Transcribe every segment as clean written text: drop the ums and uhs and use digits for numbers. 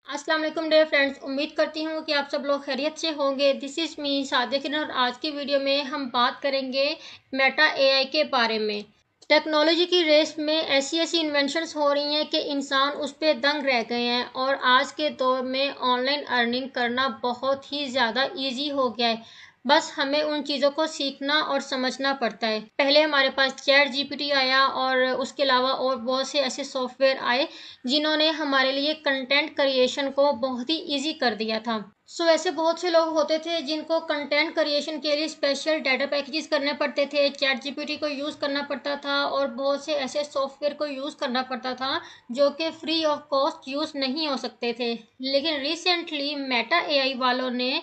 अस्सलाम वालेकुम dear friends, उम्मीद करती हूँ कि आप सब लोग खैरियत से होंगे। दिस इज़ मी सादिया किरण और आज की वीडियो में हम बात करेंगे मेटा एआई के बारे में। टेक्नोलॉजी की रेस में ऐसी ऐसी इन्वेंशंस हो रही हैं कि इंसान उस पे दंग रह गए हैं और आज के दौर में ऑनलाइन अर्निंग करना बहुत ही ज़्यादा ईजी हो गया है। बस हमें उन चीज़ों को सीखना और समझना पड़ता है। पहले हमारे पास चैट जीपीटी आया और उसके अलावा और बहुत से ऐसे सॉफ्टवेयर आए जिन्होंने हमारे लिए कंटेंट क्रिएशन को बहुत ही ईजी कर दिया था। ऐसे बहुत से लोग होते थे जिनको कंटेंट क्रिएशन के लिए स्पेशल डाटा पैकेजेस करने पड़ते थे, चैट जीपीटी को यूज़ करना पड़ता था और बहुत से ऐसे सॉफ्टवेयर को यूज़ करना पड़ता था जो कि फ्री ऑफ कॉस्ट यूज़ नहीं हो सकते थे। लेकिन रिसेंटली मेटा एआई वालों ने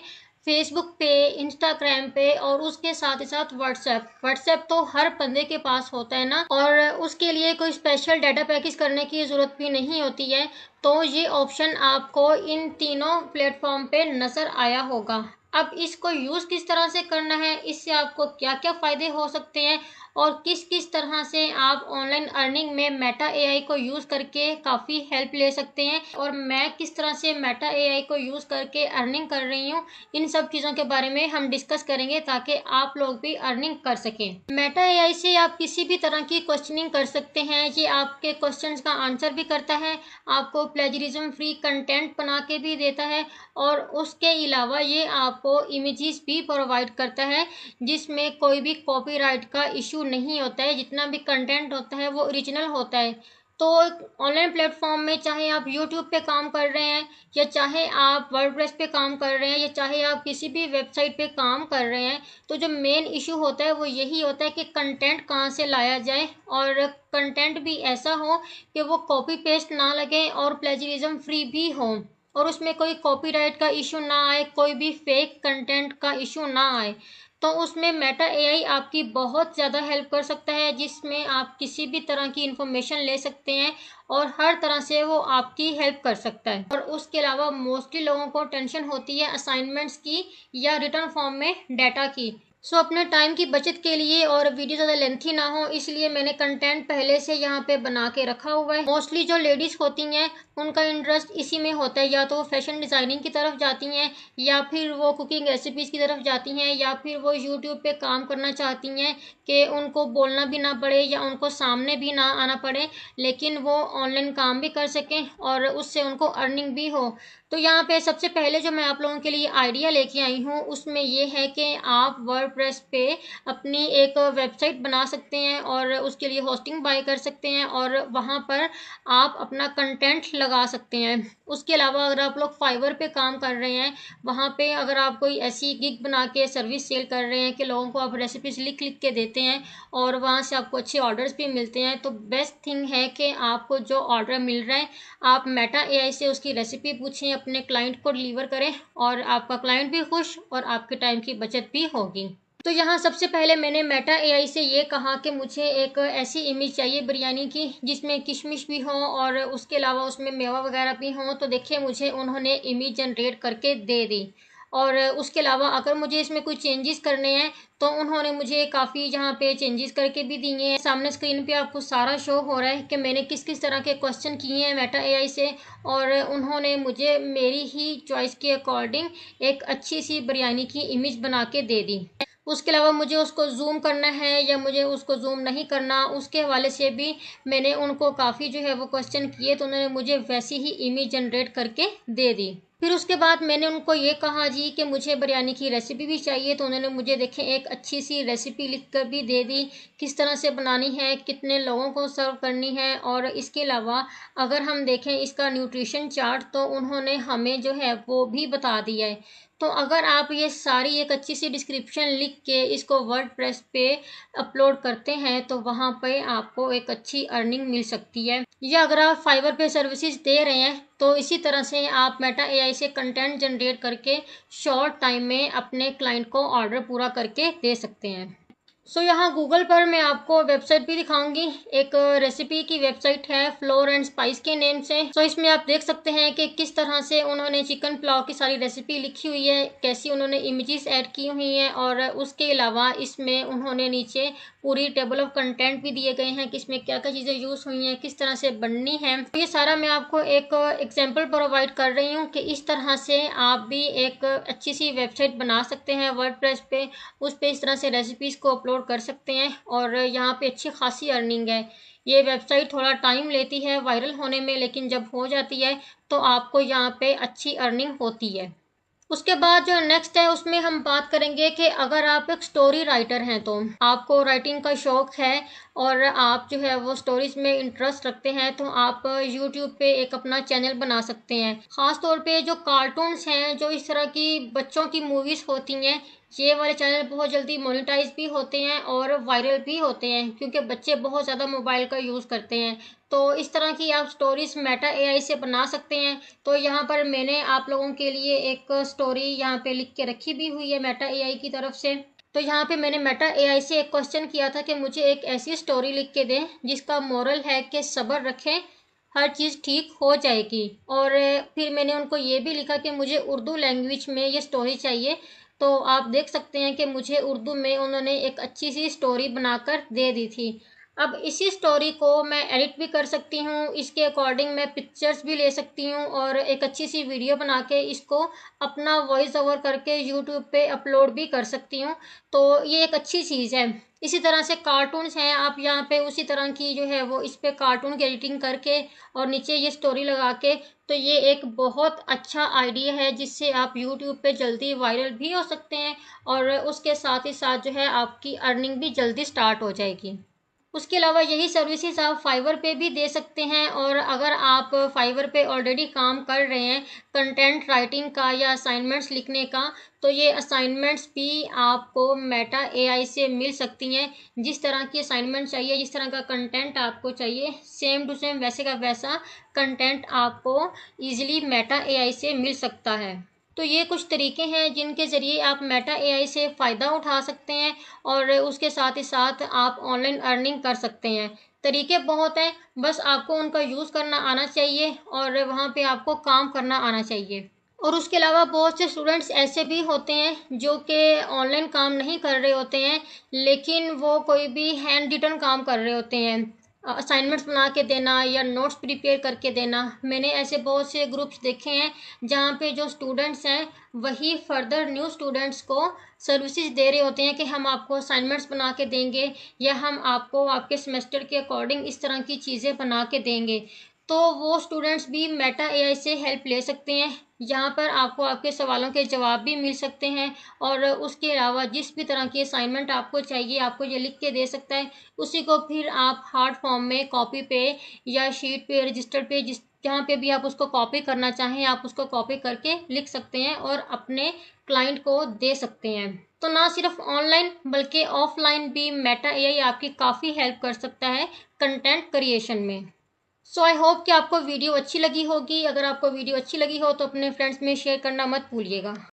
फेसबुक पे, इंस्टाग्राम पे और उसके साथ ही साथ व्हाट्सएप तो हर बंदे के पास होता है ना, और उसके लिए कोई स्पेशल डाटा पैकेज करने की ज़रूरत भी नहीं होती है। तो ये ऑप्शन आपको इन तीनों प्लेटफॉर्म पे नज़र आया होगा। अब इसको यूज़ किस तरह से करना है, इससे आपको क्या क्या फ़ायदे हो सकते हैं और किस किस तरह से आप ऑनलाइन अर्निंग में मेटा एआई को यूज़ करके काफ़ी हेल्प ले सकते हैं और मैं किस तरह से मेटा एआई को यूज़ करके अर्निंग कर रही हूँ, इन सब चीज़ों के बारे में हम डिस्कस करेंगे ताकि आप लोग भी अर्निंग कर सकें। मेटा एआई से आप किसी भी तरह की क्वेश्चनिंग कर सकते हैं। ये आपके क्वेश्चंस का आंसर भी करता है, आपको प्लेजरिज्म फ्री कंटेंट बना के भी देता है और उसके अलावा ये आपको इमेजेस भी प्रोवाइड करता है जिसमें कोई भी कॉपीराइट का इशू नहीं होता है। जितना भी कंटेंट होता है वो ओरिजिनल होता है। तो ऑनलाइन प्लेटफॉर्म में चाहे आप यूट्यूब पे काम कर रहे हैं या चाहे आप वर्डप्रेस पे काम कर रहे हैं या चाहे आप किसी भी वेबसाइट पे काम कर रहे हैं, तो जो मेन इशू होता है वो यही होता है कि कंटेंट कहाँ से लाया जाए और कंटेंट भी ऐसा हो कि वो कॉपी पेस्ट ना लगे और प्लेजरिज्म फ्री भी हो और उसमें कोई कॉपीराइट का इशू ना आए, कोई भी फेक कंटेंट का इशू ना आए। तो उसमें मेटा एआई आपकी बहुत ज़्यादा हेल्प कर सकता है जिसमें आप किसी भी तरह की इंफॉर्मेशन ले सकते हैं और हर तरह से वो आपकी हेल्प कर सकता है। और उसके अलावा मोस्टली लोगों को टेंशन होती है असाइनमेंट्स की या रिटर्न फॉर्म में डाटा की। अपने टाइम की बचत के लिए और वीडियो ज़्यादा लेंथी ना हो इसलिए मैंने कंटेंट पहले से यहाँ पे बना के रखा हुआ है। मोस्टली जो लेडीज़ होती हैं उनका इंटरेस्ट इसी में होता है, या तो वो फैशन डिज़ाइनिंग की तरफ जाती हैं या फिर वो कुकिंग रेसिपीज़ की तरफ जाती हैं या फिर वो यूट्यूब पे काम करना चाहती हैं कि उनको बोलना भी ना पड़े या उनको सामने भी ना आना पड़े, लेकिन वो ऑनलाइन काम भी कर सकें और उससे उनको अर्निंग भी हो। तो यहाँ पे सबसे पहले जो मैं आप लोगों के लिए आइडिया लेके आई हूँ उसमें ये है कि आप वर्डप्रेस पे अपनी एक वेबसाइट बना सकते हैं और उसके लिए होस्टिंग बाय कर सकते हैं और वहाँ पर आप अपना कंटेंट लगा सकते हैं। उसके अलावा अगर आप लोग फाइवर पे काम कर रहे हैं, वहाँ पे अगर आप कोई ऐसी गिग बना के सर्विस सेल कर रहे हैं कि लोगों को आप रेसिपीज लिख लिख के देते हैं और वहाँ से आपको अच्छे ऑर्डर्स भी मिलते हैं, तो बेस्ट थिंग है कि आपको जो ऑर्डर मिल रहा है आप मेटा एआई से उसकी रेसिपी पूछें, अपने क्लाइंट को डिलीवर करें और आपका क्लाइंट भी खुश और आपके टाइम की बचत भी होगी। तो यहाँ सबसे पहले मैंने मेटा एआई से ये कहा कि मुझे एक ऐसी इमेज चाहिए बिरयानी की जिसमें किशमिश भी हो और उसके अलावा उसमें मेवा वगैरह भी हो। तो देखिए मुझे उन्होंने इमेज जनरेट करके दे दी और उसके अलावा अगर मुझे इसमें कोई चेंजेस करने हैं तो उन्होंने मुझे काफ़ी जहाँ पे चेंजेस करके भी दिए हैं। सामने स्क्रीन पे आपको सारा शो हो रहा है कि मैंने किस किस तरह के क्वेश्चन किए हैं मेटा एआई से और उन्होंने मुझे मेरी ही चॉइस के अकॉर्डिंग एक अच्छी सी बिरयानी की इमेज बना के दे दी। उसके अलावा मुझे उसको ज़ूम करना है या मुझे उसको ज़ूम नहीं करना, उसके हवाले से भी मैंने उनको काफ़ी जो है वो क्वेश्चन किए तो उन्होंने मुझे वैसी ही इमेज जनरेट करके दे दी। फिर उसके बाद मैंने उनको ये कहा जी कि मुझे बिरयानी की रेसिपी भी चाहिए, तो उन्होंने मुझे देखें एक अच्छी सी रेसिपी लिख कर भी दे दी, किस तरह से बनानी है, कितने लोगों को सर्व करनी है और इसके अलावा अगर हम देखें इसका न्यूट्रिशन चार्ट तो उन्होंने हमें जो है वो भी बता दिया है। तो अगर आप ये सारी एक अच्छी सी डिस्क्रिप्शन लिख के इसको वर्डप्रेस पे अपलोड करते हैं तो वहाँ पे आपको एक अच्छी अर्निंग मिल सकती है। या अगर आप फाइवर पे सर्विसेज दे रहे हैं तो इसी तरह से आप मेटा एआई से कंटेंट जनरेट करके शॉर्ट टाइम में अपने क्लाइंट को ऑर्डर पूरा करके दे सकते हैं। यहाँ गूगल पर मैं आपको वेबसाइट भी दिखाऊंगी। एक रेसिपी की वेबसाइट है फ्लोर एंड स्पाइस के नेम से। इसमें आप देख सकते हैं कि किस तरह से उन्होंने चिकन पुलाव की सारी रेसिपी लिखी हुई है, कैसी उन्होंने इमेजेस ऐड की हुई हैं और उसके अलावा इसमें उन्होंने नीचे पूरी टेबल ऑफ कंटेंट भी दिए गए हैं कि इसमें क्या क्या चीज़ें यूज़ हुई हैं, किस तरह से बननी है। तो ये सारा मैं आपको एक एग्जाम्पल प्रोवाइड कर रही हूँ कि इस तरह से आप भी एक अच्छी सी वेबसाइट बना सकते हैं वर्डप्रेस पे। उस पे इस तरह से रेसिपीज़ को अपलोड कर सकते हैं और यहाँ पे अच्छी खासी अर्निंग है। ये वेबसाइट थोड़ा टाइम लेती है वायरल होने में, लेकिन जब हो जाती है तो आपको यहाँ पे अच्छी अर्निंग होती है। उसके बाद जो नेक्स्ट है उसमें हम बात करेंगे कि अगर आप एक स्टोरी राइटर हैं, तो आपको राइटिंग का शौक है और आप जो है वो स्टोरीज में इंटरेस्ट रखते हैं, तो आप यूट्यूब पे एक अपना चैनल बना सकते हैं। ख़ास तौर पे जो कार्टून्स हैं, जो इस तरह की बच्चों की मूवीज़ होती हैं, ये वाले चैनल बहुत जल्दी मोनेटाइज भी होते हैं और वायरल भी होते हैं, क्योंकि बच्चे बहुत ज़्यादा मोबाइल का यूज़ करते हैं। तो इस तरह की आप स्टोरीज मेटा एआई से बना सकते हैं। तो यहाँ पर मैंने आप लोगों के लिए एक स्टोरी यहाँ पे लिख के रखी भी हुई है मेटा एआई की तरफ से। तो यहाँ पे मैंने मेटा एआई से एक क्वेश्चन किया था कि मुझे एक ऐसी स्टोरी लिख के दें जिसका मोरल है कि सब्र रखें, हर चीज़ ठीक हो जाएगी। और फिर मैंने उनको ये भी लिखा कि मुझे उर्दू लैंग्वेज में ये स्टोरी चाहिए। तो आप देख सकते हैं कि मुझे उर्दू में उन्होंने एक अच्छी सी स्टोरी बनाकर दे दी थी। अब इसी स्टोरी को मैं एडिट भी कर सकती हूँ, इसके अकॉर्डिंग मैं पिक्चर्स भी ले सकती हूँ और एक अच्छी सी वीडियो बना के इसको अपना वॉइस ओवर करके यूट्यूब पे अपलोड भी कर सकती हूँ। तो ये एक अच्छी चीज़ है। इसी तरह से कार्टून्स हैं, आप यहाँ पे उसी तरह की जो है वो इस पे कार्टून की एडिटिंग करके और नीचे ये स्टोरी लगा के, तो ये एक बहुत अच्छा आइडिया है जिससे आप यूट्यूब पे जल्दी वायरल भी हो सकते हैं और उसके साथ ही साथ जो है आपकी अर्निंग भी जल्दी स्टार्ट हो जाएगी। उसके अलावा यही सर्विसेज आप फाइवर पे भी दे सकते हैं। और अगर आप फाइवर पे ऑलरेडी काम कर रहे हैं कंटेंट राइटिंग का या असाइनमेंट्स लिखने का, तो ये असाइनमेंट्स भी आपको मेटा एआई से मिल सकती हैं। जिस तरह की असाइनमेंट चाहिए, जिस तरह का कंटेंट आपको चाहिए, सेम टू सेम वैसे का वैसा कंटेंट आपको ईजिली मेटा एआई से मिल सकता है। तो ये कुछ तरीके हैं जिनके ज़रिए आप मेटा एआई से फ़ायदा उठा सकते हैं और उसके साथ ही साथ आप ऑनलाइन अर्निंग कर सकते हैं। तरीके बहुत हैं, बस आपको उनका यूज़ करना आना चाहिए और वहाँ पे आपको काम करना आना चाहिए। और उसके अलावा बहुत से स्टूडेंट्स ऐसे भी होते हैं जो कि ऑनलाइन काम नहीं कर रहे होते हैं, लेकिन वो कोई भी हैंड रिटन काम कर रहे होते हैं, असाइनमेंट्स बना के देना या नोट्स प्रिपेयर करके देना। मैंने ऐसे बहुत से ग्रुप्स देखे हैं जहाँ पे जो स्टूडेंट्स हैं वही फर्दर न्यू स्टूडेंट्स को सर्विसेज दे रहे होते हैं कि हम आपको असाइनमेंट्स बना के देंगे या हम आपको आपके सेमेस्टर के अकॉर्डिंग इस तरह की चीज़ें बना के देंगे। तो वो स्टूडेंट्स भी मेटा एआई से हेल्प ले सकते हैं। यहाँ पर आपको आपके सवालों के जवाब भी मिल सकते हैं और उसके अलावा जिस भी तरह की असाइनमेंट आपको चाहिए आपको ये लिख के दे सकता है। उसी को फिर आप हार्ड फॉर्म में कॉपी पे या शीट पे रजिस्टर पे जिस जहाँ पे भी आप उसको कॉपी करना चाहें आप उसको कॉपी करके लिख सकते हैं और अपने क्लाइंट को दे सकते हैं। तो ना सिर्फ ऑनलाइन बल्कि ऑफलाइन भी मेटा एआई आपकी काफ़ी हेल्प कर सकता है कंटेंट क्रिएशन में। सो आई होप कि आपको वीडियो अच्छी लगी होगी। अगर आपको वीडियो अच्छी लगी हो तो अपने फ्रेंड्स में शेयर करना मत भूलिएगा।